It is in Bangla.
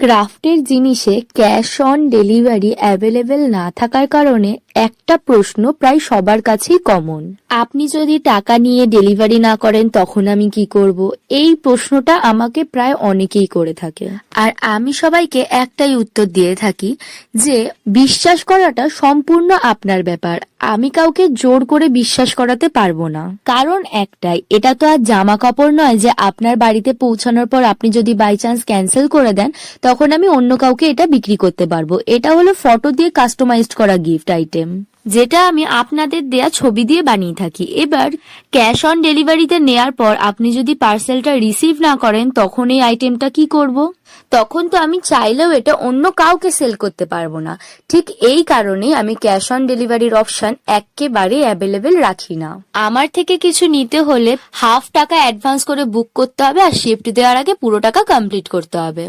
ক্রাফটের জিনিসে ক্যাশ অন ডেলিভারি অ্যাভেলেবেল না থাকার কারণে একটা প্রশ্ন প্রায় সবার কাছেই কমন। আপনি যদি টাকা নিয়ে ডেলিভারি না করেন তখন আমি কি করব? এই প্রশ্নটা আমাকে প্রায় অনেকেই করে থাকে। আর আমি সবাইকে একটাই উত্তর দিয়ে থাকি যে বিশ্বাস করাটা সম্পূর্ণ আপনার ব্যাপার। আমি কাউকে জোর করে বিশ্বাস করাতে পারবো না। কারণ একটাই, এটা তো আর জামা কাপড় নয় যে আপনার বাড়িতে পৌঁছানোর পর আপনি যদি বাই চান্স ক্যান্সেল করে দেন তখন আমি অন্য কাউকে এটা বিক্রি করতে পারবো। এটা হলো ফটো দিয়ে কাস্টমাইজড করা গিফট আইটেম, যেটা আমি আপনাদের দেয়া ছবি দিয়ে বানিয়ে থাকি। এবার ক্যাশ অন ডেলিভারিতে নেয়ার পর আপনি যদি পার্সেলটা রিসিভ না করেন তখন এই আইটেমটা কি করব? তখন তো আমি চাইলেও এটা অন্য কাউকে সেল করতে পারবো না। ঠিক এই কারণেই আমি ক্যাশ অন ডেলিভারির অপশন একেবারে অ্যাভেলেবেল রাখি না। আমার থেকে কিছু নিতে হলে হাফ টাকা অ্যাডভান্স করে বুক করতে হবে আর শিফট দেওয়ার আগে পুরো টাকা কমপ্লিট করতে হবে।